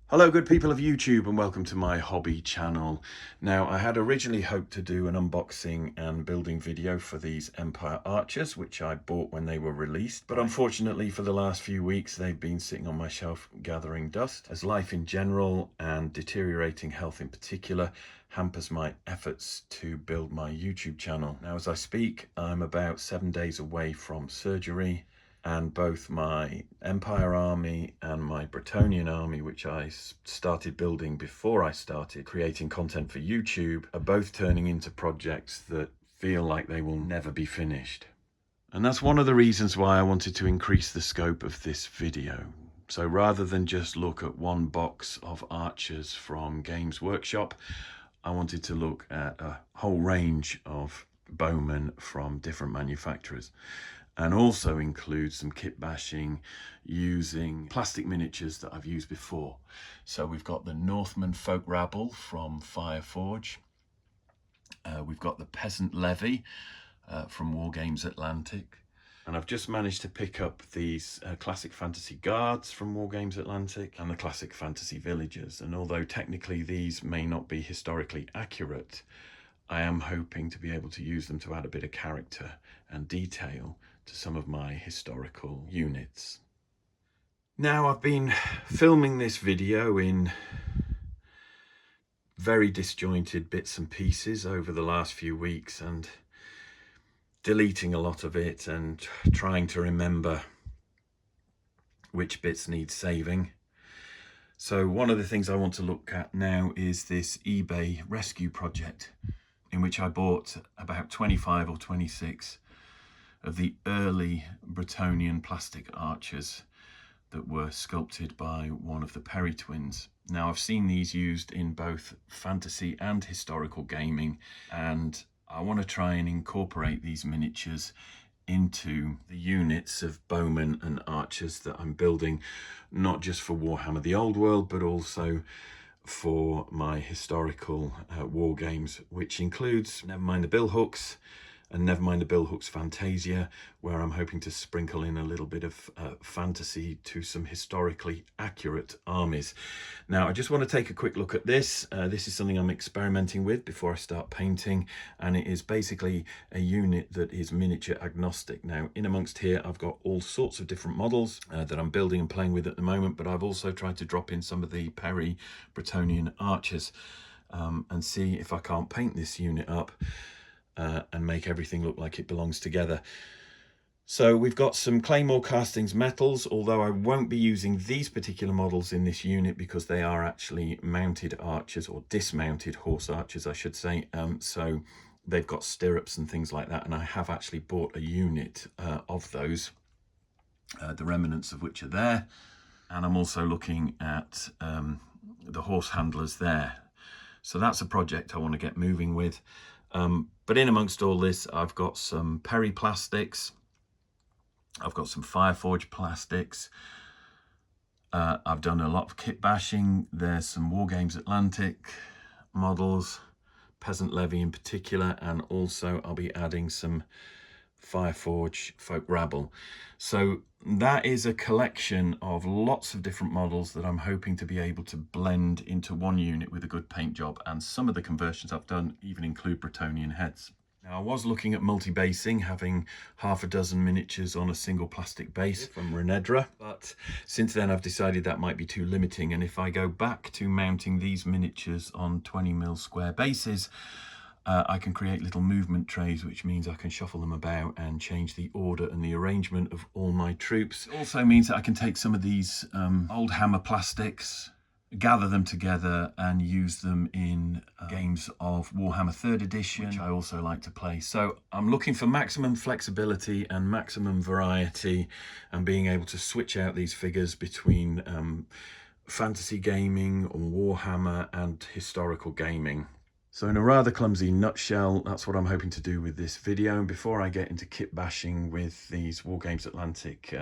Hello good people of YouTube and welcome to my hobby channel. Now I had originally hoped to do an unboxing and building video for these Empire Archers which I bought when they were released, but unfortunately for the last few weeks they've been sitting on my shelf gathering dust, as life in general and deteriorating health in particular hampers my efforts to build my YouTube channel. Now as I speak I'm about 7 days away from surgery, and both my Empire army and my Bretonnian army, which I started building before I started creating content for YouTube, are both turning into projects that feel like they will never be finished. And that's one of the reasons why I wanted to increase the scope of this video. So rather than just look at one box of archers from Games Workshop, I wanted to look at a whole range of bowmen from different manufacturers, and also include some kit bashing using plastic miniatures that I've used before. So we've got the Northman Folk Rabble from FireForge. We've got the Peasant Levy from Wargames Atlantic. And I've just managed to pick up these classic fantasy guards from Wargames Atlantic and the classic fantasy villagers. And although technically these may not be historically accurate, I am hoping to be able to use them to add a bit of character and detail to some of my historical units. Now I've been filming this video in very disjointed bits and pieces over the last few weeks and deleting a lot of it and trying to remember which bits need saving. So one of the things I want to look at now is this eBay rescue project, in which I bought about 25 or 26 of the early Bretonnian plastic archers that were sculpted by one of the Perry twins. Now I've seen these used in both fantasy and historical gaming, and I want to try and incorporate these miniatures into the units of bowmen and archers that I'm building, not just for Warhammer the Old World, but also for my historical war games, which includes Never Mind the Billhooks and Never Mind the Billhooks Fantasia, where I'm hoping to sprinkle in a little bit of fantasy to some historically accurate armies. Now I just want to take a quick look at this. This is something I'm experimenting with before I start painting, and it is basically a unit that is miniature agnostic. Now in amongst here I've got all sorts of different models that I'm building and playing with at the moment, but I've also tried to drop in some of the Perry Bretonnian Archers and see if I can't paint this unit up and make everything look like it belongs together. So we've got some Claymore Castings metals, although I won't be using these particular models in this unit because they are actually mounted archers, or dismounted horse archers I should say. So they've got stirrups and things like that, and I have actually bought a unit of those, the remnants of which are there. And I'm also looking at the horse handlers there. So that's a project I want to get moving with. But in amongst all this, I've got some Perry plastics, I've got some FireForge plastics, I've done a lot of kit bashing. There's some Wargames Atlantic models, Peasant Levy in particular, and also I'll be adding some FireForge Folk Rabble. So that is a collection of lots of different models that I'm hoping to be able to blend into one unit with a good paint job, and some of the conversions I've done even include Bretonnian heads. Now I was looking at multi-basing, having half a dozen miniatures on a single plastic base from Renedra, but since then I've decided that might be too limiting, and if I go back to mounting these miniatures on 20mm square bases, I can create little movement trays, which means I can shuffle them about and change the order and the arrangement of all my troops. It also means that I can take some of these Oldhammer plastics, gather them together and use them in games of Warhammer 3rd edition, which I also like to play. So I'm looking for maximum flexibility and maximum variety, and being able to switch out these figures between fantasy gaming or Warhammer and historical gaming. So in a rather clumsy nutshell, that's what I'm hoping to do with this video. And before I get into kit bashing with these Wargames Atlantic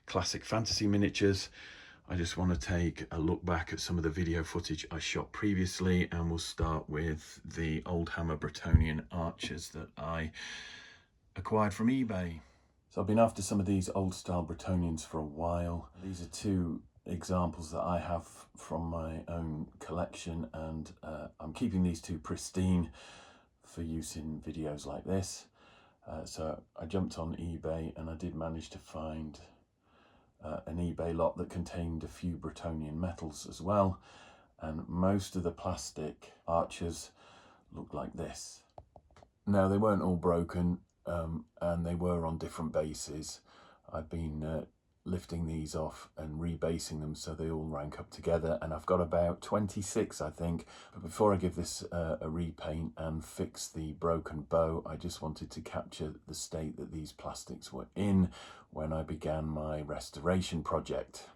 classic fantasy miniatures, I just want to take a look back at some of the video footage I shot previously, and we'll start with the Oldhammer Bretonnian Archers that I acquired from eBay. So I've been after some of these old style Bretonnians for a while. These are two examples that I have from my own collection, and I'm keeping these two pristine for use in videos like this. So I jumped on eBay and I did manage to find an eBay lot that contained a few Bretonnian metals as well, and most of the plastic archers look like this. Now, they weren't all broken, and they were on different bases. I've been lifting these off and rebasing them so they all rank up together, and I've got about 26, I think. But before I give this a repaint and fix the broken bow, I just wanted to capture the state that these plastics were in when I began my restoration project.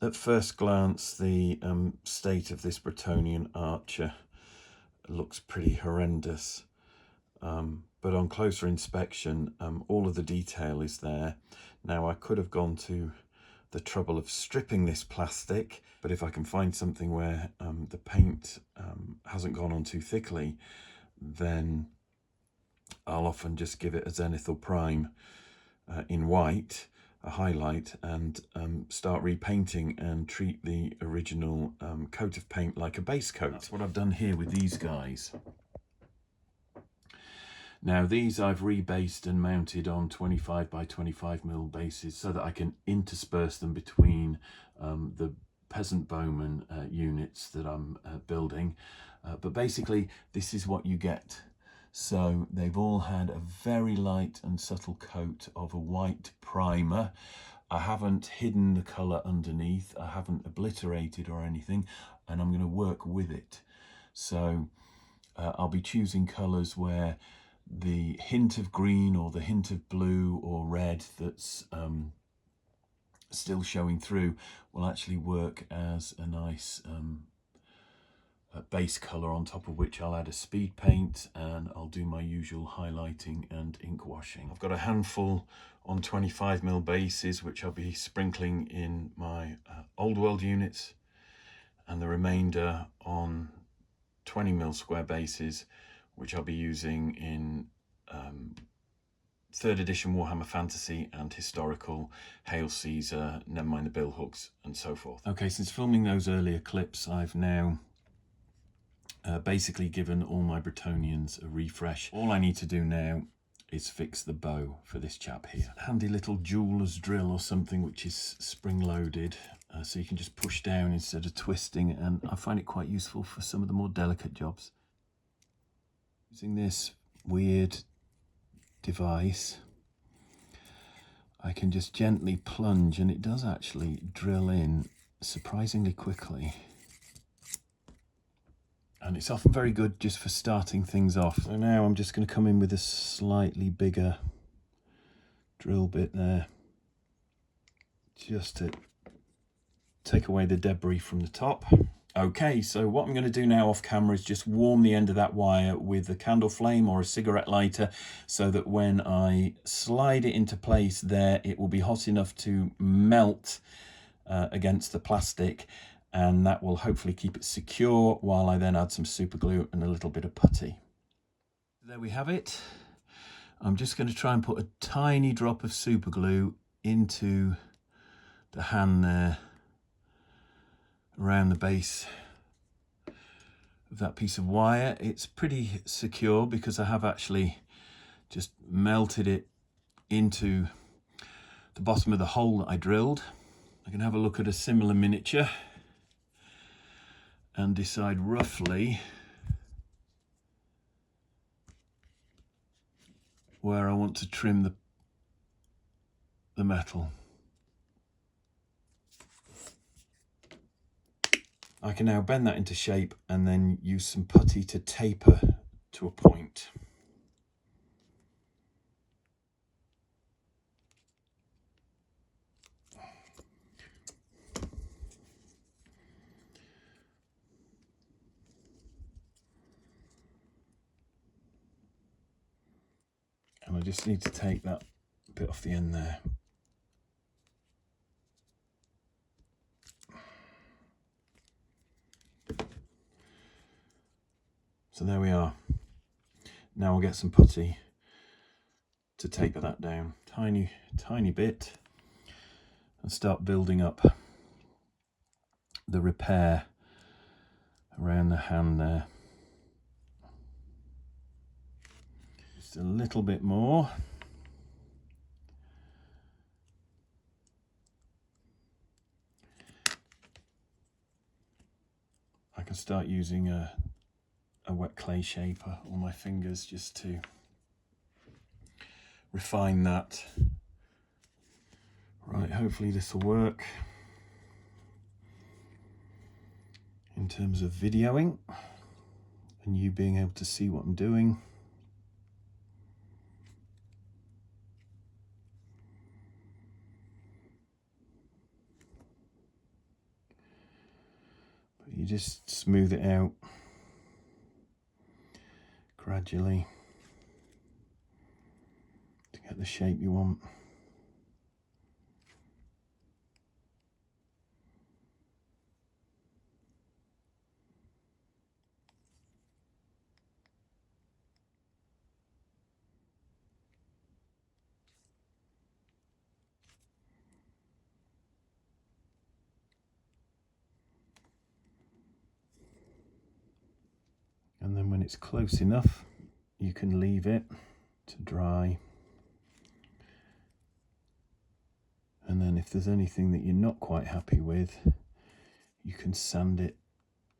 At first glance, the state of this Bretonnian Archer looks pretty horrendous. But on closer inspection, all of the detail is there. Now, I could have gone to the trouble of stripping this plastic, but if I can find something where the paint hasn't gone on too thickly, then I'll often just give it a zenithal prime in white, a highlight, and start repainting and treat the original coat of paint like a base coat. That's what I've done here with these guys. Now, these I've rebased and mounted on 25 by 25mm bases so that I can intersperse them between the Peasant Bowmen units that I'm building. But basically, this is what you get. So they've all had a very light and subtle coat of a white primer. I haven't hidden the colour underneath. I haven't obliterated or anything, and I'm going to work with it. So I'll be choosing colours where the hint of green or the hint of blue or red that's still showing through will actually work as a nice base colour, on top of which I'll add a speed paint and I'll do my usual highlighting and ink washing. I've got a handful on 25mm bases which I'll be sprinkling in my old world units, and the remainder on 20mm square bases which I'll be using in 3rd edition Warhammer Fantasy and historical Hail Caesar, Never Mind the Billhooks, and so forth. Okay, since filming those earlier clips, I've now basically given all my Bretonnians a refresh. All I need to do now is fix the bow for this chap here. Handy little jeweler's drill or something which is spring-loaded, so you can just push down instead of twisting, and I find it quite useful for some of the more delicate jobs. Using this weird device, I can just gently plunge, and it does actually drill in surprisingly quickly. And it's often very good just for starting things off. So now I'm just going to come in with a slightly bigger drill bit there, just to take away the debris from the top. Okay, so what I'm going to do now off camera is just warm the end of that wire with a candle flame or a cigarette lighter, so that when I slide it into place there, it will be hot enough to melt against the plastic, and that will hopefully keep it secure while I then add some super glue and a little bit of putty. There we have it. I'm just going to try and put a tiny drop of super glue into the hand there, around the base of that piece of wire. It's pretty secure because I have actually just melted it into the bottom of the hole that I drilled. I can have a look at a similar miniature and decide roughly where I want to trim the metal. I can now bend that into shape and then use some putty to taper to a point. And I just need to take that bit off the end there. So there we are. Now I'll get some putty to taper that down. Tiny bit. and start building up the repair around the hand there. Just a little bit more. I can start using a wet clay shaper on my fingers just to refine that. Right, hopefully this will work in terms of videoing and you being able to see what I'm doing. But you just smooth it out gradually to get the shape you want. And then when it's close enough, you can leave it to dry. And then if there's anything that you're not quite happy with, you can sand it,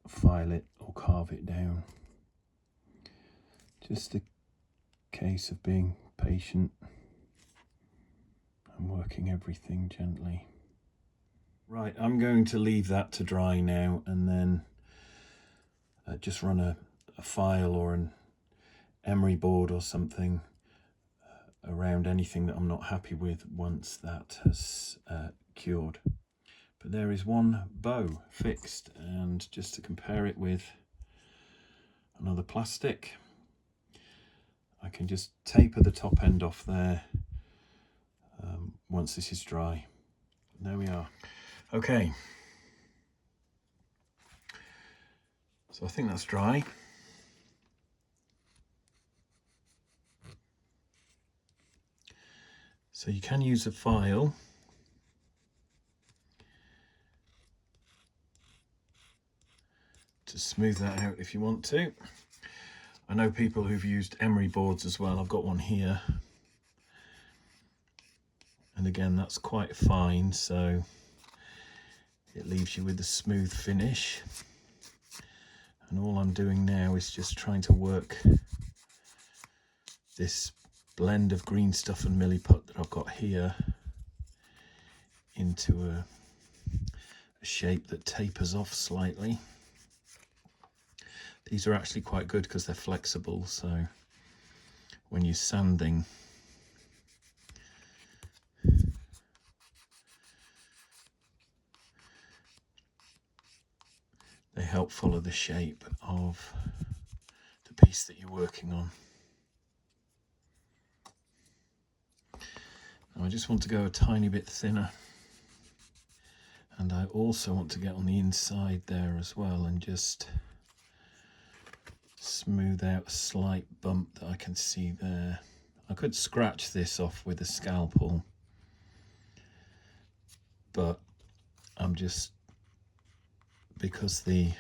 file it, or carve it down. Just a case of being patient and working everything gently. Right, I'm going to leave that to dry now and then just run a file or an emery board or something around anything that I'm not happy with once that has cured. But there is one bow fixed, and just to compare it with another plastic, I can just taper the top end off there once this is dry. There we are. Okay, so I think that's dry. So you can use a file to smooth that out if you want to. I know people who've used emery boards as well. I've got one here. And again, that's quite fine, so it leaves you with a smooth finish. And all I'm doing now is just trying to work this blend of green stuff and milliput that I've got here into a shape that tapers off slightly. These are actually quite good because they're flexible, so when you're sanding, they help follow the shape of the piece that you're working on. Now I just want to go a tiny bit thinner, and I also want to get on the inside there as well and just smooth out a slight bump that I can see there. I could scratch this off with a scalpel, but I'm just, because the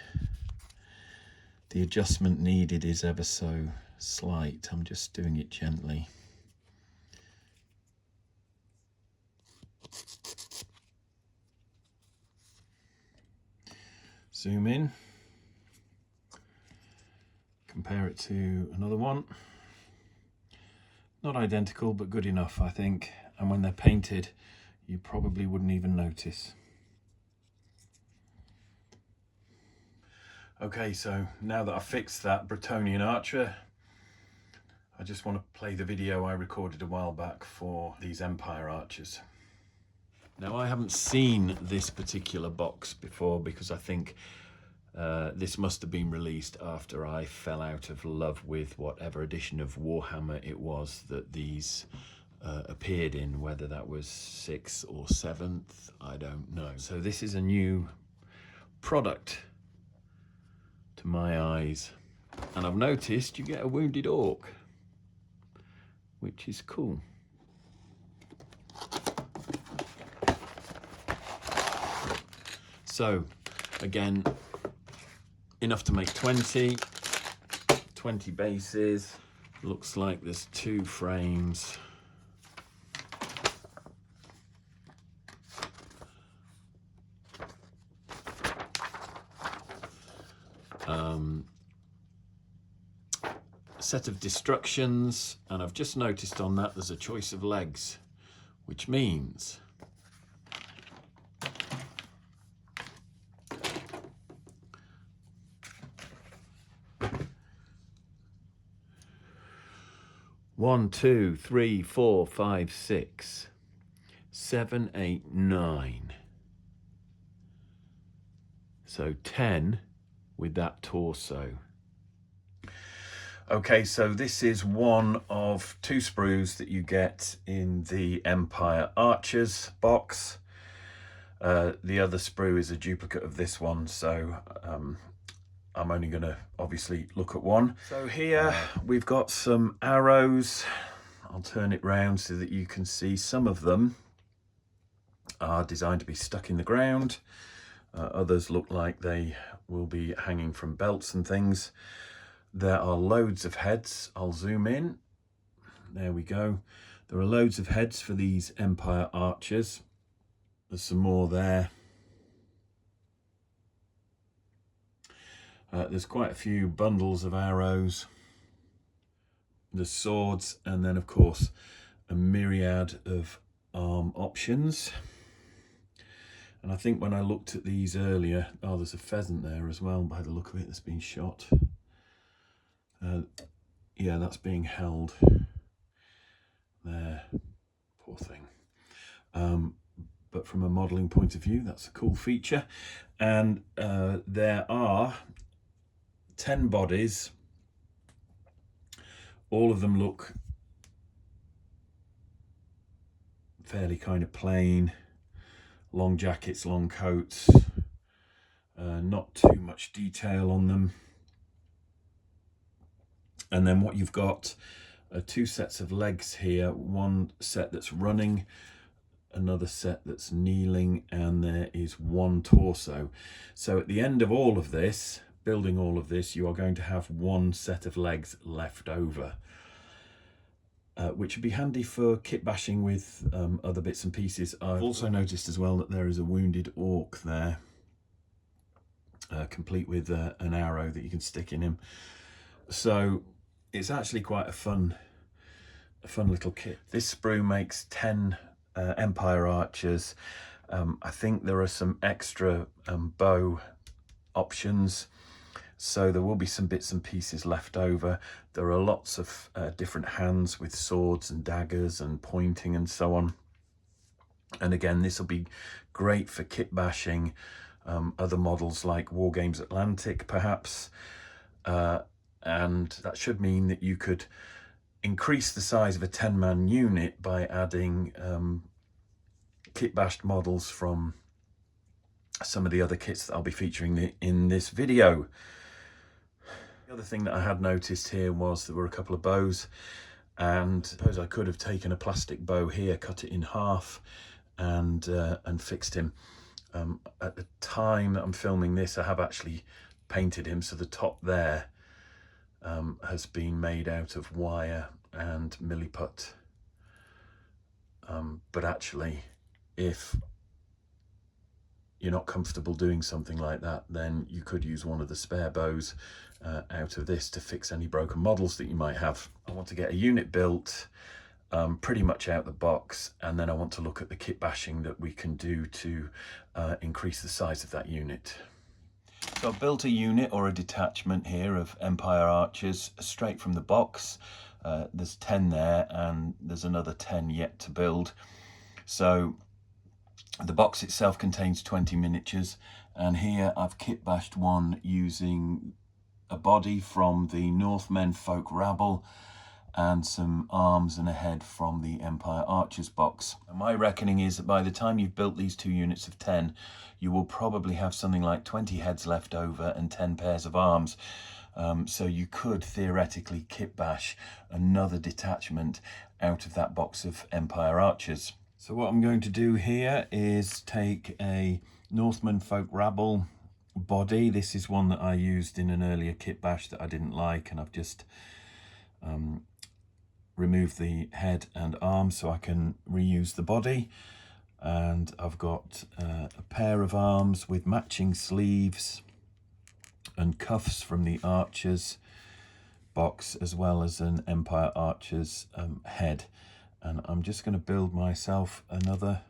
adjustment needed is ever so slight, I'm just doing it gently. Zoom in, compare it to another one. Not identical, but good enough, I think. And when they're painted, you probably wouldn't even notice. Okay, so now that I've fixed that Bretonnian Archer, I just want to play the video I recorded a while back for these Empire Archers. Now, I haven't seen this particular box before because I think this must have been released after I fell out of love with whatever edition of Warhammer it was that these appeared in, whether that was 6th or 7th, I don't know. So this is a new product to my eyes, and I've noticed you get a wounded orc, which is cool. So again, enough to make 20 bases. Looks like there's 2 frames. Set of destructions, and I've just noticed on that there's a choice of legs, which means one, 2, 3, 4, 5, 6, 7, 8, 9. So 10 with that torso. Okay, so this is one of 2 sprues that you get in the Empire Archers box. The other sprue is a duplicate of this one, so I'm only going to obviously look at one. So here we've got some arrows. I'll turn it round so that you can see some of them are designed to be stuck in the ground. Others look like they will be hanging from belts and things. There are loads of heads. I'll zoom in. There we go. There are loads of heads for these Empire Archers. There's some more there. There's quite a few bundles of arrows. There's swords, and then of course a myriad of arm options. And I think when I looked at these earlier, oh, there's a pheasant there as well by the look of it that's been shot. Yeah, that's being held there, poor thing. But from a modelling point of view, that's a cool feature. And there are 10 bodies. All of them look fairly kind of plain. Long jackets, long coats, not too much detail on them. And then what you've got are 2 sets of legs here, one set that's running, another set that's kneeling, and there is 1 torso. So at the end of all of this, building all of this, you are going to have 1 set of legs left over, which would be handy for kit bashing with other bits and pieces. I've also noticed as well that there is a wounded orc there, complete with an arrow that you can stick in him. So it's actually quite a fun little kit. This sprue makes 10 Empire Archers. I think there are some extra bow options, so there will be some bits and pieces left over. There are lots of different hands with swords and daggers and pointing and so on. And again, this will be great for kit bashing other models like Wargames Atlantic perhaps. And that should mean that you could increase the size of a 10-man unit by adding kit-bashed models from some of the other kits that I'll be featuring in this video. The other thing that I had noticed here was there were a couple of bows, and I suppose I could have taken a plastic bow here, cut it in half, and fixed him. At the time that I'm filming this, I have actually painted him, so the top there has been made out of wire and milliput. But actually, if you're not comfortable doing something like that, then you could use one of the spare bows out of this to fix any broken models that you might have. I want to get a unit built pretty much out the box, and then I want to look at the kit bashing that we can do to increase the size of that unit. So I've built a unit or a detachment here of Empire Archers straight from the box. There's 10 there, and there's another 10 yet to build. So the box itself contains 20 miniatures, and here I've kit bashed one using a body from the Northmen folk Rabble and some arms and a head from the Empire Archers box. And my reckoning is that by the time you've built these 2 units of 10, you will probably have something like 20 heads left over and 10 pairs of arms. So you could theoretically kit bash another detachment out of that box of Empire Archers. So what I'm going to do here is take a Northman Folk Rabble body. This is one that I used in an earlier Kitbash that I didn't like, and I've just removed the head and arms so I can reuse the body. And I've got a pair of arms with matching sleeves and cuffs from the Archers box, as well as an Empire Archers head. And I'm just going to build myself another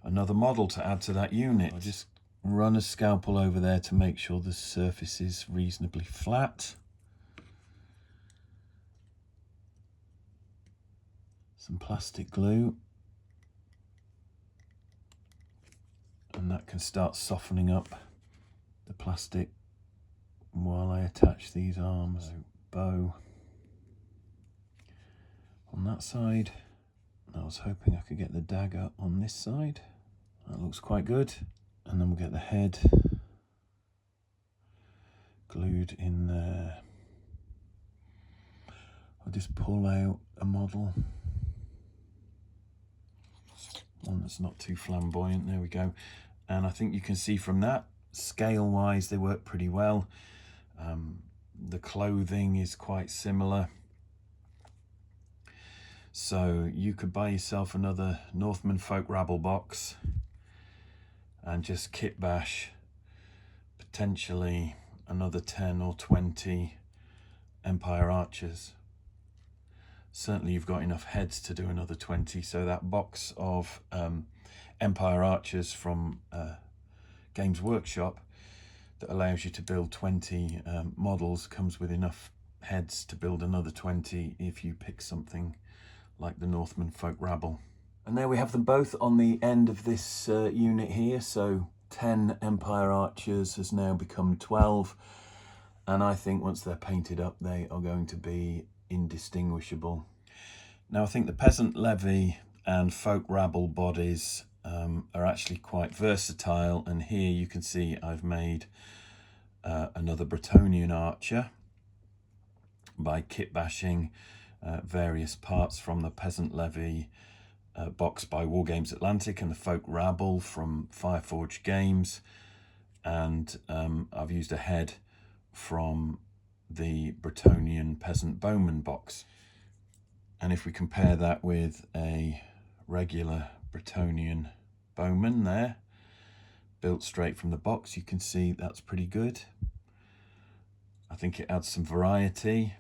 model to add to that unit. I'll just run a scalpel over there to make sure the surface is reasonably flat. Some plastic glue, and that can start softening up the plastic while I attach these arms. So, bow on that side. I was hoping I could get the dagger on this side. That looks quite good. And then we'll get the head glued in there. I'll just pull out a model, one that's not too flamboyant. There we go. And I think you can see from that, scale wise, they work pretty well. The clothing is quite similar. So you could buy yourself another Northman Folk Rabble box and just kitbash potentially another 10 or 20 Empire Archers. Certainly you've got enough heads to do another 20, so that box of Empire Archers from Games Workshop that allows you to build 20 models comes with enough heads to build another 20 if you pick something like the Northman Folk Rabble. And there we have them both on the end of this unit here. So 10 Empire Archers has now become 12, and I think once they're painted up they are going to be indistinguishable. Now I think the Peasant, Levy and Folk Rabble bodies are actually quite versatile, and here you can see I've made another Bretonnian Archer by kitbashing various parts from the Peasant Levy box by Wargames Atlantic and the Folk Rabble from FireForge Games, and I've used a head from the Bretonnian Peasant Bowmen box. And if we compare that with a regular Bretonnian Bowman there, built straight from the box, you can see that's pretty good. I think it adds some variety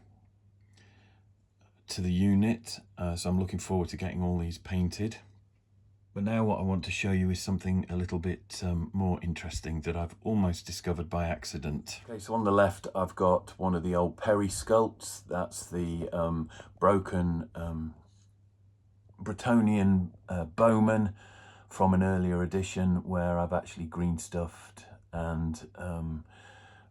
to the unit, so I'm looking forward to getting all these painted. But now what I want to show you is something a little bit more interesting that I've almost discovered by accident. Okay, so on the left I've got one of the old Perry sculpts. That's the broken Bretonnian Bowman from an earlier edition where I've actually green stuffed and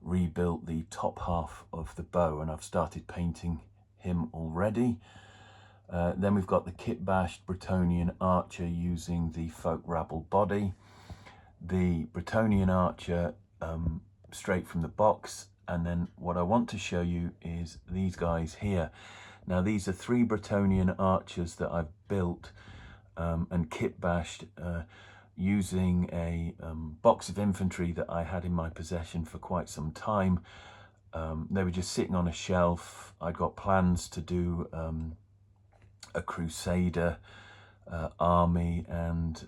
rebuilt the top half of the bow, and I've started painting him already. Then we've got the Kitbashed Bretonnian Archer using the Folk Rabble body, the Bretonnian Archer straight from the box, and then what I want to show you is these guys here. Now these are 3 Bretonnian Archers that I've built and kitbashed using a box of infantry that I had in my possession for quite some time. They were just sitting on a shelf. I'd got plans to do a Crusader army, and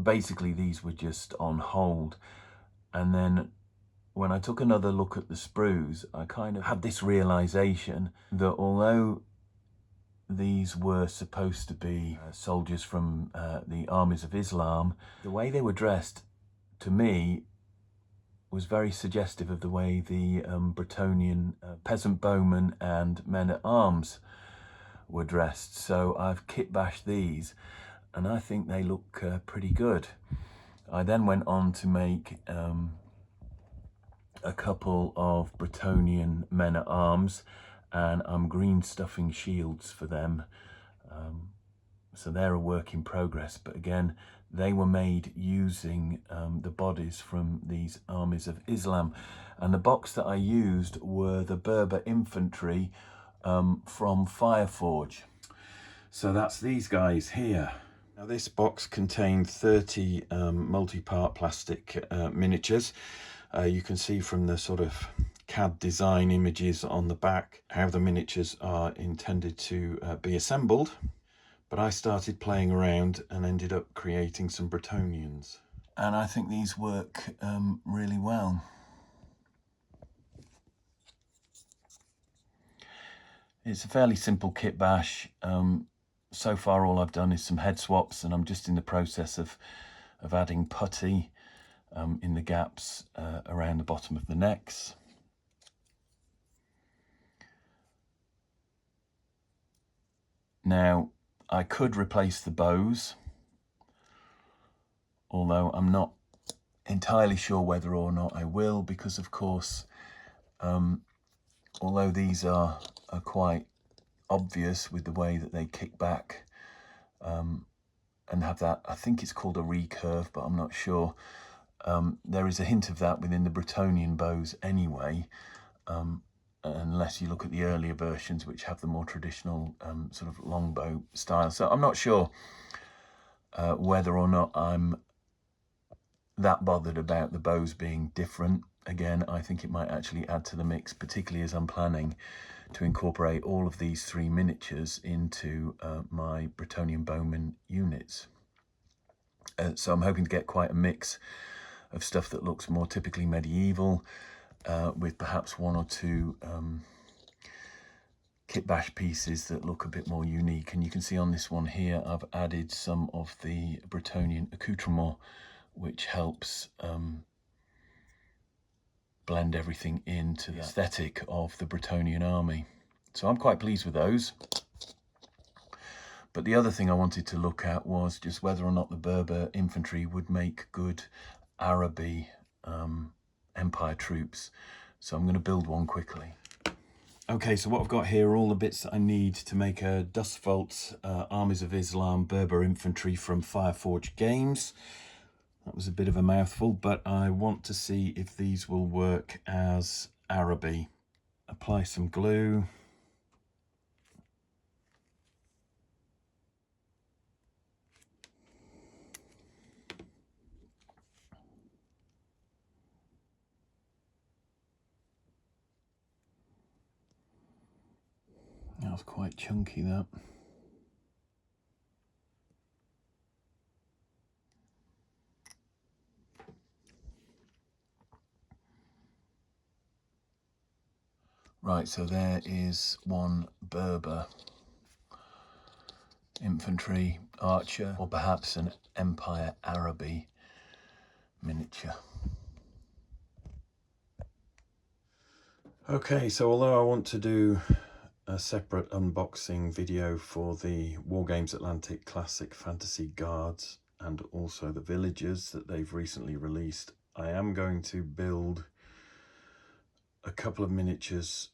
basically these were just on hold. And then when I took another look at the sprues, I kind of had this realization that although these were supposed to be soldiers from the armies of Islam, the way they were dressed to me was very suggestive of the way the Bretonnian peasant bowmen and men-at-arms were dressed. So I've kitbashed these, and I think they look pretty good. I then went on to make a couple of Bretonnian men-at-arms, and I'm green stuffing shields for them. So they're a work in progress, but again, they were made using the bodies from these armies of Islam. And the box that I used were the Berber Infantry from FireForge. So that's these guys here. Now this box contained 30 multi-part plastic miniatures. You can see from the sort of CAD design images on the back how the miniatures are intended to be assembled. But I started playing around and ended up creating some Bretonnians. And I think these work really well. It's a fairly simple kitbash. So far all I've done is some head swaps, and I'm just in the process of adding putty in the gaps around the bottom of the necks. Now I could replace the bows, although I'm not entirely sure whether or not I will, because of course although these are quite obvious with the way that they kick back and have that, I think it's called a recurve, but I'm not sure. There is a hint of that within the Bretonnian bows anyway, unless you look at the earlier versions which have the more traditional sort of longbow style. So I'm not sure whether or not I'm that bothered about the bows being different. Again, I think it might actually add to the mix, particularly as I'm planning to incorporate all of these 3 miniatures into my Bretonnian bowman units. So I'm hoping to get quite a mix of stuff that looks more typically medieval, with perhaps 1 or 2 kitbash pieces that look a bit more unique. And you can see on this one here, I've added some of the Bretonnian accoutrement, which helps blend everything into the aesthetic of the Bretonnian army. So I'm quite pleased with those. But the other thing I wanted to look at was just whether or not the Berber infantry would make good Araby Empire troops. So I'm going to build one quickly. Okay, so what I've got here are all the bits that I need to make a Dustvault Armies of Islam Berber infantry from FireForge Games. That was a bit of a mouthful, but I want to see if these will work as Araby. Apply some glue. That was quite chunky, that. Right, so there is one Berber infantry archer, or perhaps an Empire Araby miniature. Okay, so although I want to do a separate unboxing video for the Wargames Atlantic Classic Fantasy Guards and also the Villagers that they've recently released, I am going to build a couple of miniatures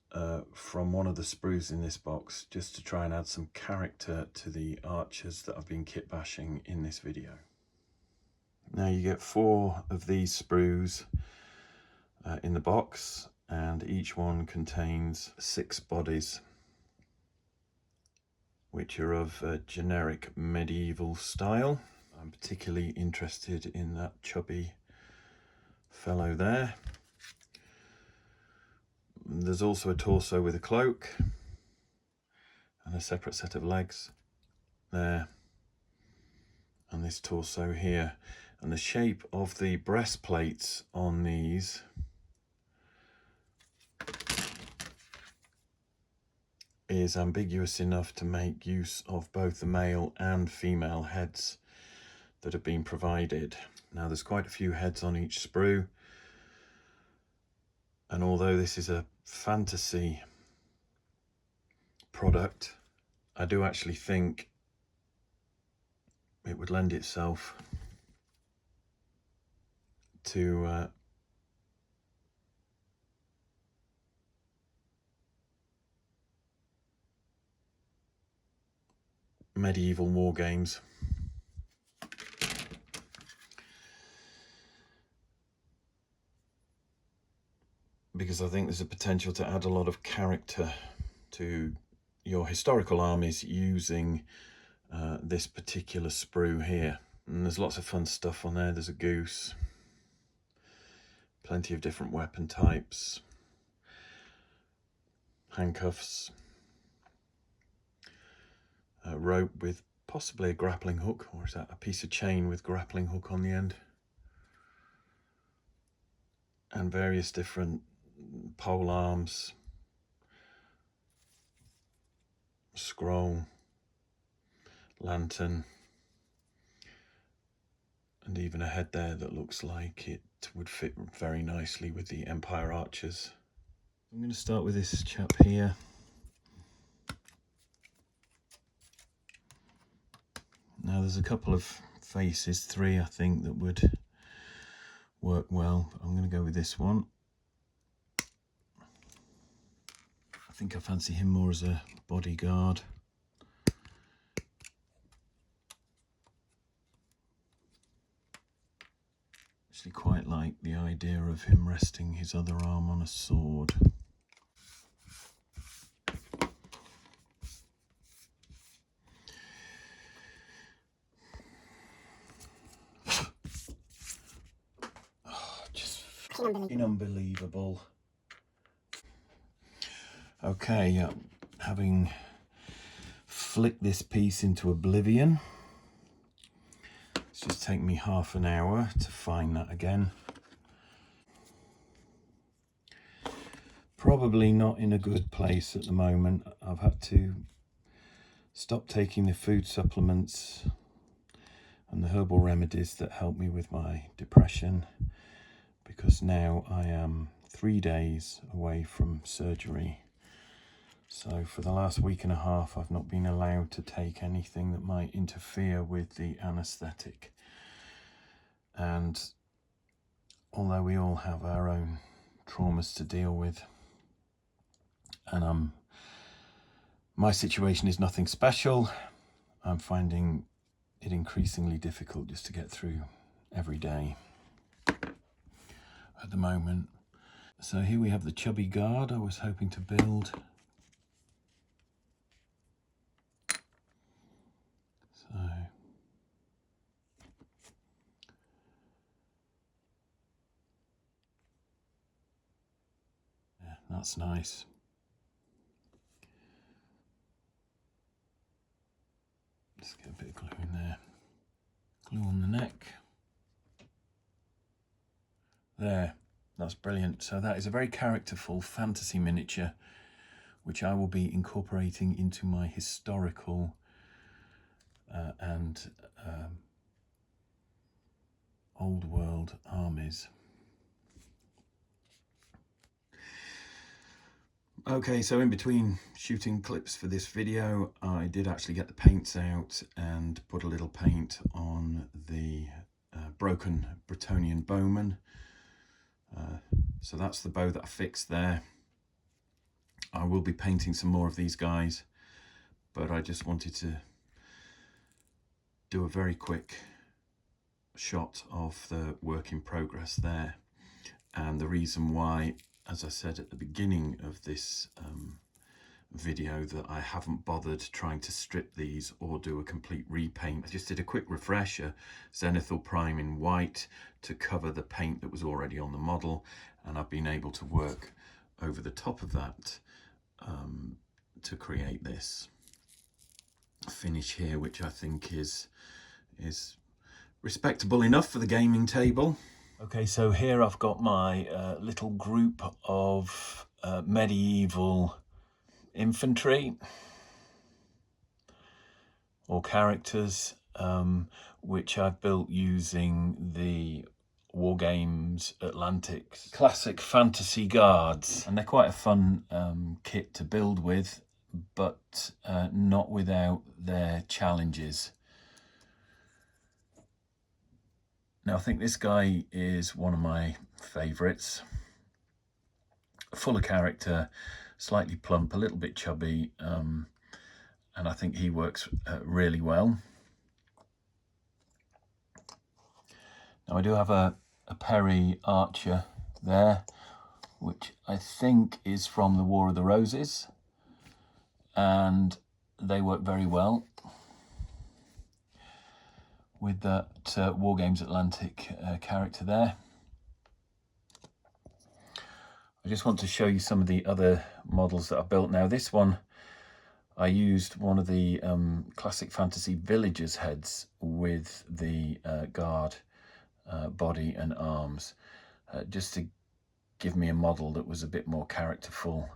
from one of the sprues in this box, just to try and add some character to the archers that I've been kitbashing in this video. Now you get 4 of these sprues in the box, and each one contains 6 bodies, which are of a generic medieval style. I'm particularly interested in that chubby fellow there. There's also a torso with a cloak and a separate set of legs there, and this torso here. And the shape of the breastplates on these is ambiguous enough to make use of both the male and female heads that have been provided. Now there's quite a few heads on each sprue, and although this is a fantasy product, I do actually think it would lend itself to medieval war games. Because I think there's a potential to add a lot of character to your historical armies using this particular sprue here. And there's lots of fun stuff on there. There's a goose, plenty of different weapon types, handcuffs, a rope with possibly a grappling hook, or is that a piece of chain with grappling hook on the end, and various different pole arms, scroll, lantern, and even a head there that looks like it would fit very nicely with the Empire Archers. I'm going to start with this chap here. Now there's a couple of faces, 3 I think, that would work well. I'm going to go with this one. I think I fancy him more as a bodyguard. Actually quite like the idea of him resting his other arm on a sword. Oh, just fucking unbelievable. Okay, having flicked this piece into oblivion, it's just taken me half an hour to find that again. Probably not in a good place at the moment. I've had to stop taking the food supplements and the herbal remedies that help me with my depression, because now I am 3 days away from surgery. So for the last week and a half, I've not been allowed to take anything that might interfere with the anaesthetic. And although we all have our own traumas to deal with, and my situation is nothing special, I'm finding it increasingly difficult just to get through every day at the moment. So here we have the chubby guard I was hoping to build. So yeah, that's nice. Just get a bit of glue in there. Glue on the neck. There, that's brilliant. So that is a very characterful fantasy miniature, which I will be incorporating into my historical and old world armies. Okay, so in between shooting clips for this video, I did actually get the paints out and put a little paint on the broken Bretonnian Bowmen. So that's the bow that I fixed there. I will be painting some more of these guys, but I just wanted to do a very quick shot of the work in progress there. And the reason why, as I said at the beginning of this video, that I haven't bothered trying to strip these or do a complete repaint. I just did a quick refresher, Zenithal Prime in white, to cover the paint that was already on the model, and I've been able to work over the top of that to create this finish here, which I think is respectable enough for the gaming table. Okay, so here I've got my little group of medieval infantry or characters, which I've built using the Wargames Atlantic classic fantasy guards, and they're quite a fun kit to build with, but not without their challenges. Now I think this guy is one of my favourites. Full of character, slightly plump, a little bit chubby, and I think he works really well. Now I do have a Perry Archer there, which I think is from the War of the Roses, and they work very well. with that Wargames Atlantic character there. I just want to show you some of the other models that I built. Now this one, I used one of the classic fantasy villagers heads with the guard body and arms, just to give me a model that was a bit more characterful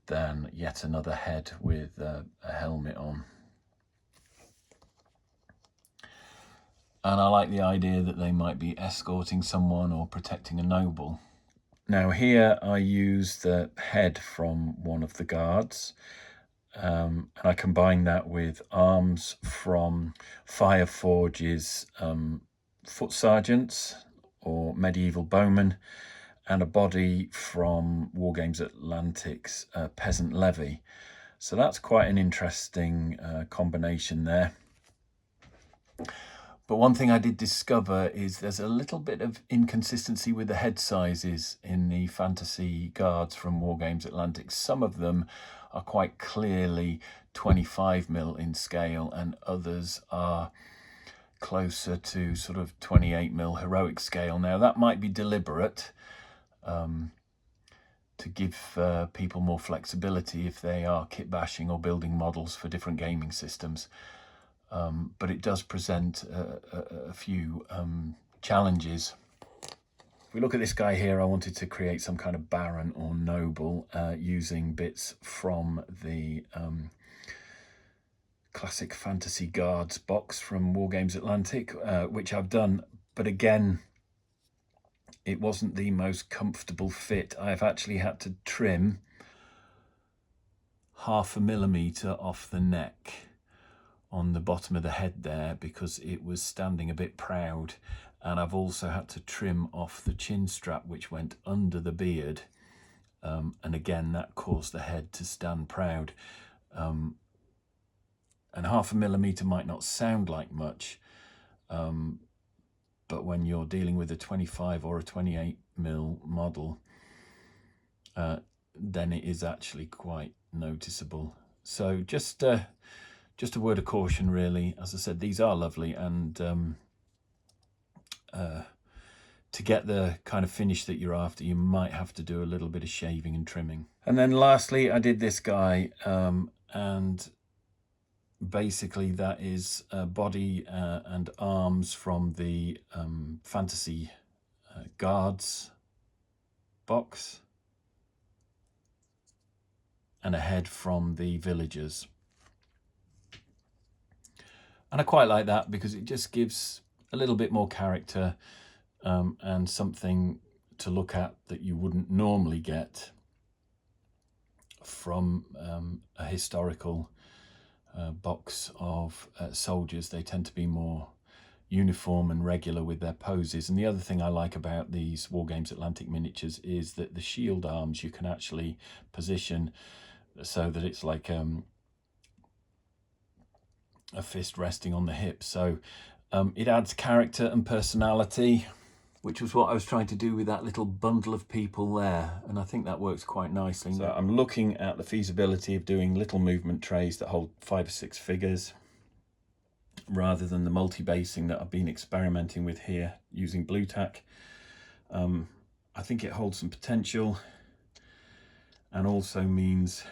than yet another head with a helmet on. And I like the idea that they might be escorting someone or protecting a noble. Now here I use the head from one of the guards, and I combine that with arms from FireForge's foot sergeants or medieval bowmen, and a body from Wargames Atlantic's Peasant Levy. So that's quite an interesting combination there. But one thing I did discover is there's a little bit of inconsistency with the head sizes in the fantasy guards from Wargames Atlantic. Some of them are quite clearly 25mm in scale, and others are closer to sort of 28mm heroic scale. Now that might be deliberate to give people more flexibility if they are kitbashing or building models for different gaming systems. But it does present a few challenges. If we look at this guy here, I wanted to create some kind of baron or noble using bits from the classic fantasy guards box from Wargames Atlantic, which I've done. But again, it wasn't the most comfortable fit. I've actually had to trim 0.5mm off the neck on the bottom of the head there because it was standing a bit proud, and I've also had to trim off the chin strap which went under the beard, and again that caused the head to stand proud. And 0.5mm might not sound like much, but when you're dealing with a 25 or a 28mm model, then it is actually quite noticeable. So just a word of caution, really. As I said, these are lovely, and to get the kind of finish that you're after, you might have to do a little bit of shaving and trimming. And then lastly, I did this guy, and basically that is body and arms from the fantasy guards box, and a head from the villagers. And I quite like that because it just gives a little bit more character and something to look at that you wouldn't normally get from a historical box of soldiers. They tend to be more uniform and regular with their poses. And the other thing I like about these Wargames Atlantic miniatures is that the shield arms you can actually position so that it's like a fist resting on the hip. So it adds character and personality, which was what I was trying to do with that little bundle of people there, and I think that works quite nicely. So I'm looking at the feasibility of doing little movement trays that hold 5 or 6 figures rather than the multi-basing that I've been experimenting with here using blue tack. I think it holds some potential, and also means,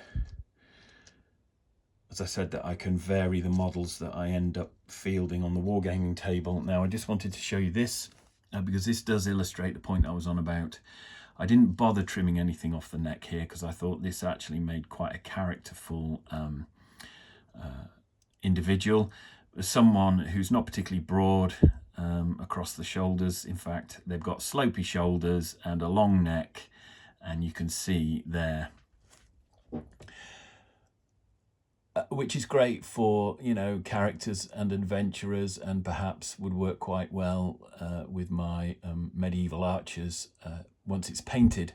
as I said, that I can vary the models that I end up fielding on the wargaming table. Now I just wanted to show you this because this does illustrate the point I was on about. I didn't bother trimming anything off the neck here because I thought this actually made quite a characterful individual. Someone who's not particularly broad across the shoulders. In fact, they've got slopey shoulders and a long neck, and you can see there, which is great for, you know, characters and adventurers, and perhaps would work quite well with my medieval archers once it's painted.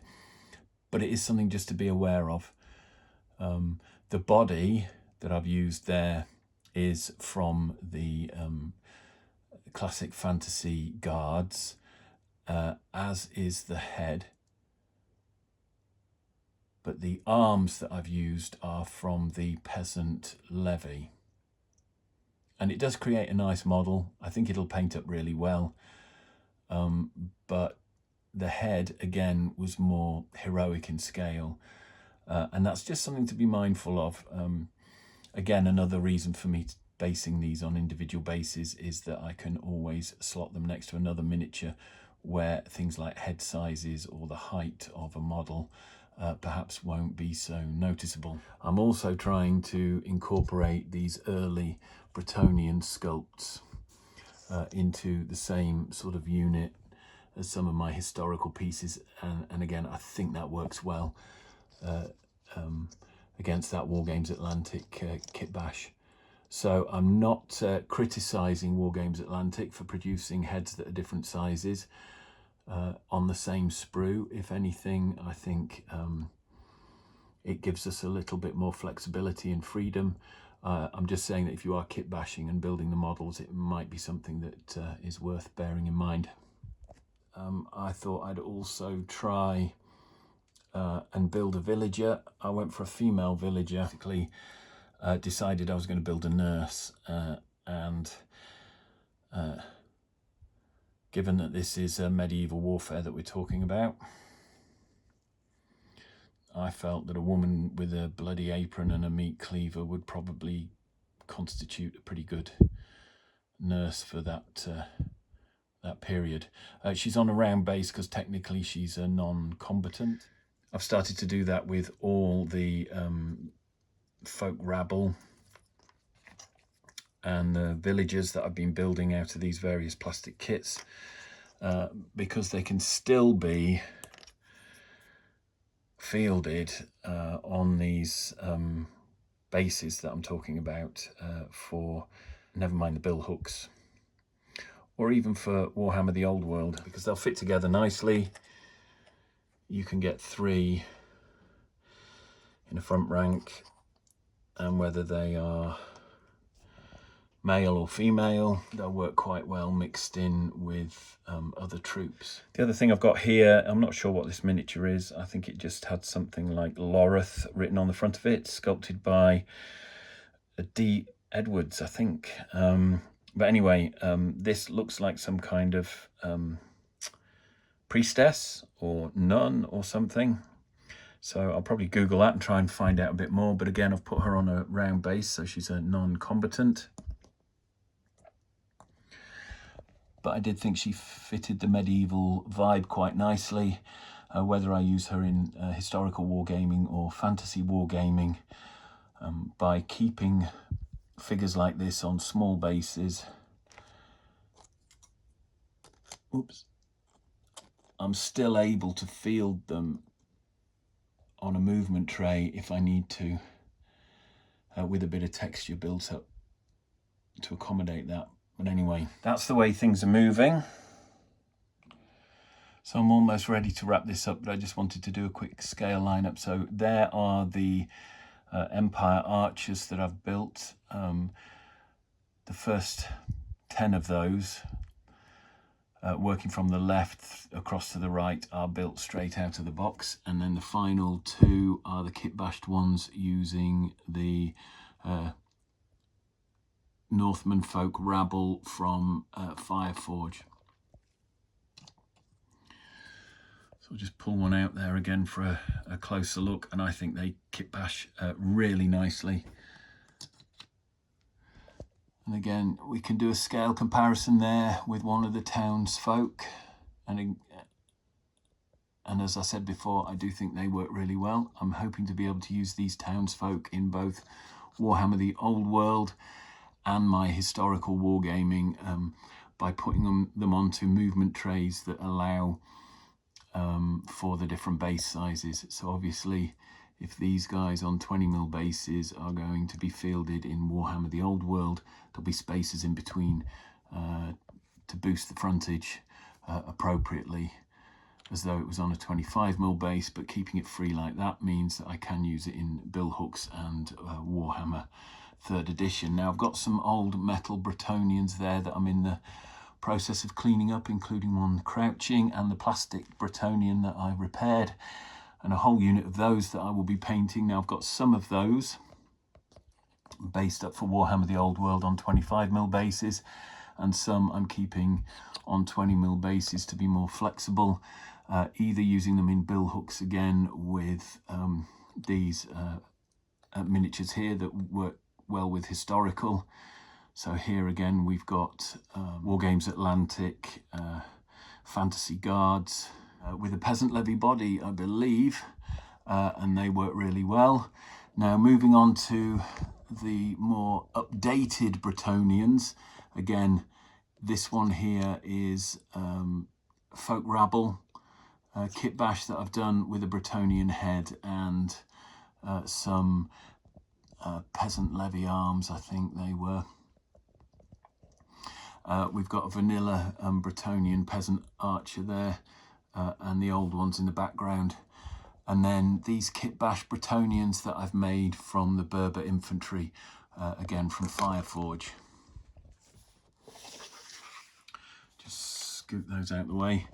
But it is something just to be aware of. The body that I've used there is from the classic fantasy guards, as is the head. But the arms that I've used are from the Peasant Levy. And it does create a nice model. I think it'll paint up really well. But the head, again, was more heroic in scale. And that's just something to be mindful of. Again, another reason for me basing these on individual bases is that I can always slot them next to another miniature where things like head sizes or the height of a model perhaps won't be so noticeable. I'm also trying to incorporate these early Bretonnian sculpts into the same sort of unit as some of my historical pieces, and again, I think that works well against that Wargames Atlantic Kitbash. So I'm not criticising Wargames Atlantic for producing heads that are different sizes on the same sprue. If anything, I think it gives us a little bit more flexibility and freedom. I'm just saying that if you are kit bashing and building the models, it might be something that is worth bearing in mind. I thought I'd also try and build a villager. I went for a female villager. Basically, decided I was going to build a nurse, and given that this is a medieval warfare that we're talking about, I felt that a woman with a bloody apron and a meat cleaver would probably constitute a pretty good nurse for that that period. She's on a round base because technically she's a non-combatant. I've started to do that with all the folk rabble and the villagers that I've been building out of these various plastic kits, because they can still be fielded on these bases that I'm talking about for Never Mind the Billhooks, or even for Warhammer the Old World, because they'll fit together nicely. You can get 3 in a front rank, and whether they are male or female, they'll work quite well mixed in with other troops. The other thing I've got here, I'm not sure what this miniature is. I think it just had something like Loreth written on the front of it, sculpted by D. Edwards, I think. But anyway, this looks like some kind of priestess or nun or something. So I'll probably Google that and try and find out a bit more. But again, I've put her on a round base, so she's a non-combatant. But I did think she fitted the medieval vibe quite nicely. Whether I use her in historical wargaming or fantasy wargaming, by keeping figures like this on small bases, I'm still able to field them on a movement tray if I need to, with a bit of texture built up to accommodate that. But anyway, that's the way things are moving. So I'm almost ready to wrap this up, but I just wanted to do a quick scale lineup. So there are the Empire Archers that I've built. The first 10 of those, working from the left across to the right, are built straight out of the box. And then the final 2 are the kit-bashed ones using the Northman folk Rabble from FireForge. So I'll just pull one out there again for a closer look, and I think they kitbash really nicely. And again, we can do a scale comparison there with one of the townsfolk, and as I said before, I do think they work really well. I'm hoping to be able to use these townsfolk in both Warhammer the Old World and my historical wargaming by putting them onto movement trays that allow for the different base sizes. So obviously, if these guys on 20mm bases are going to be fielded in Warhammer the Old World, there'll be spaces in between to boost the frontage appropriately, as though it was on a 25mm base, but keeping it free like that means that I can use it in Billhooks and Warhammer 3rd edition. Now I've got some old metal Bretonnians there that I'm in the process of cleaning up, including one crouching and the plastic Bretonnian that I repaired, and a whole unit of those that I will be painting. Now I've got some of those based up for Warhammer the Old World on 25mm bases, and some I'm keeping on 20mm bases to be more flexible, either using them in billhooks again with these miniatures here that work well with historical. So here again we've got Wargames Atlantic fantasy guards with a peasant levy body, I believe, and they work really well. Now moving on to the more updated Bretonnians. Again, this one here is Folk Rabble Kitbash that I've done with a Bretonnian head and some peasant levy arms, I think they were. We've got a vanilla Bretonnian peasant archer there, and the old ones in the background. And then these Kitbash Bretonnians that I've made from the Berber Infantry, again from FireForge. Just scoot those out of the way.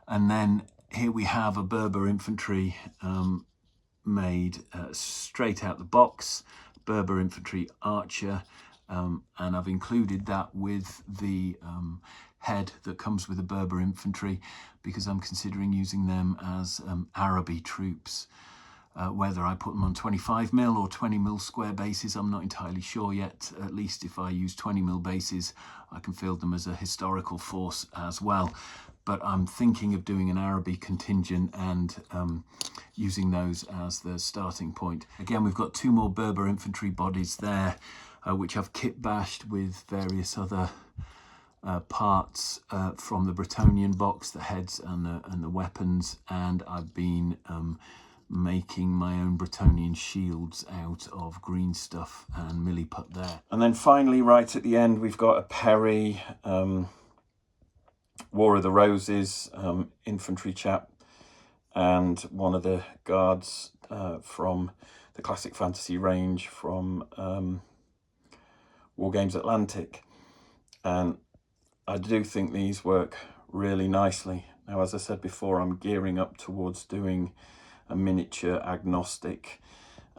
And then here we have a Berber Infantry made straight out the box, Berber Infantry Archer, and I've included that with the head that comes with the Berber Infantry because I'm considering using them as Araby troops. Whether I put them on 25mm or 20mm square bases, I'm not entirely sure yet. At least if I use 20mm bases, I can field them as a historical force as well. But I'm thinking of doing an Araby contingent and using those as the starting point. Again, we've got two more Berber infantry bodies there, which I've kitbashed with various other parts from the Bretonnian box, the heads and the weapons, and I've been making my own Bretonnian shields out of green stuff and milliput there. And then finally, right at the end, we've got a Perry War of the Roses infantry chap and one of the guards from the classic fantasy range from Wargames Atlantic. And I do think these work really nicely. Now, as I said before, I'm gearing up towards doing a miniature agnostic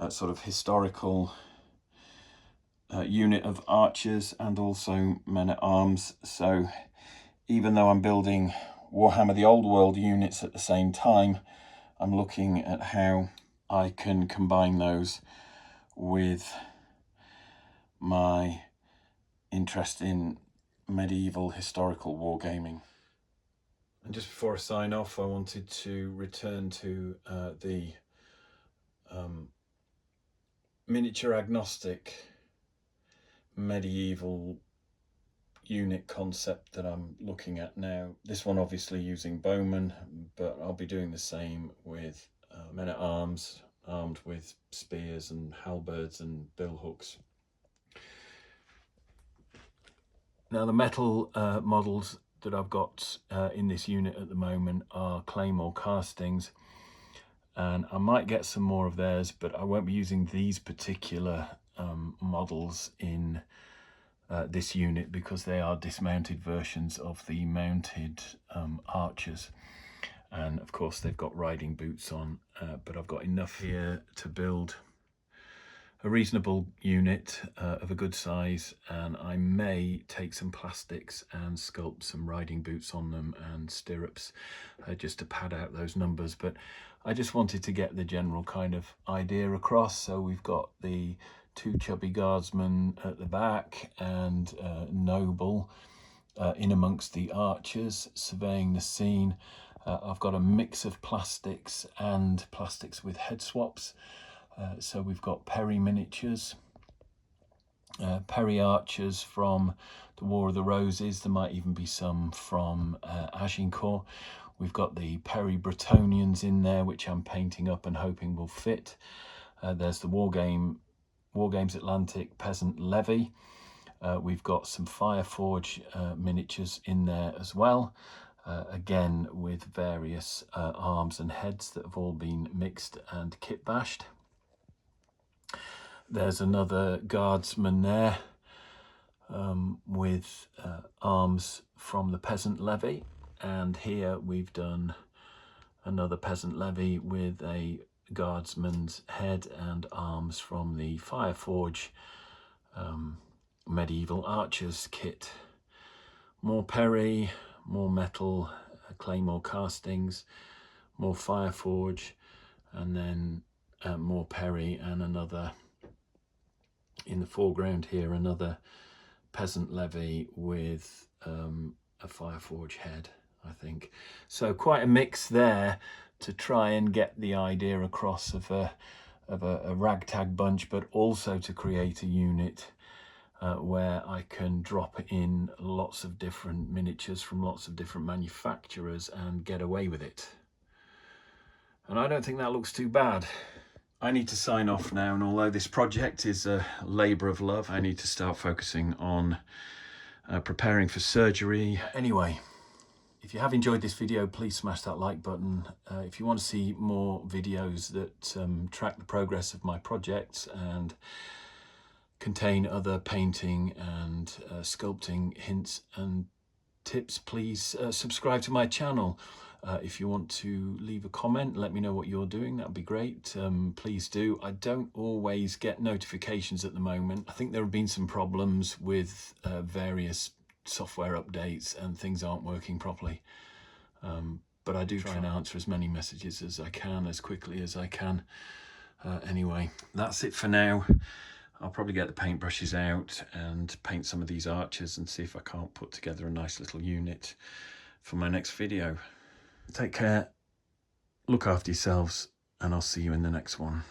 sort of historical unit of archers and also men-at-arms. So even though I'm building Warhammer the Old World units at the same time, I'm looking at how I can combine those with my interest in medieval historical wargaming. And just before I sign off, I wanted to return to the miniature agnostic medieval unit concept that I'm looking at now. This one obviously using bowmen, but I'll be doing the same with men-at-arms armed with spears and halberds and billhooks. Now the metal models that I've got in this unit at the moment are Claymore Castings, and I might get some more of theirs, but I won't be using these particular models in this unit because they are dismounted versions of the mounted archers, and of course they've got riding boots on, but I've got enough here to build a reasonable unit of a good size, and I may take some plastics and sculpt some riding boots on them and stirrups just to pad out those numbers. But I just wanted to get the general kind of idea across. So we've got the two chubby guardsmen at the back and Noble in amongst the archers surveying the scene. I've got a mix of plastics and plastics with head swaps. So we've got Perry miniatures, Perry archers from the War of the Roses. There might even be some from Agincourt. We've got the Perry Bretonnians in there, which I'm painting up and hoping will fit. There's the Wargames Atlantic Peasant Levy. We've got some FireForge miniatures in there as well. Again, with various arms and heads that have all been mixed and kitbashed. There's another guardsman there with arms from the Peasant Levy, and here we've done another Peasant Levy with a guardsman's head and arms from the FireForge Medieval Archers kit. More Perry, more metal Claymore Castings, more FireForge, and then more Perry, and another in the foreground here, another Peasant Levy with a FireForge head, I think. So quite a mix there to try and get the idea across of a ragtag bunch, but also to create a unit where I can drop in lots of different miniatures from lots of different manufacturers and get away with it. And I don't think that looks too bad. I need to sign off now, and although this project is a labour of love, I need to start focusing on preparing for surgery. Anyway, if you have enjoyed this video, please smash that like button. If you want to see more videos that track the progress of my projects and contain other painting and sculpting hints and tips, please subscribe to my channel. If you want to leave a comment, let me know what you're doing, that'd be great. Please do. I don't always get notifications at the moment. I think there have been some problems with various software updates and things aren't working properly. But I do try and answer as many messages as I can, as quickly as I can. Anyway, that's it for now. I'll probably get the paintbrushes out and paint some of these archers and see if I can't put together a nice little unit for my next video. Take care, look after yourselves, and I'll see you in the next one.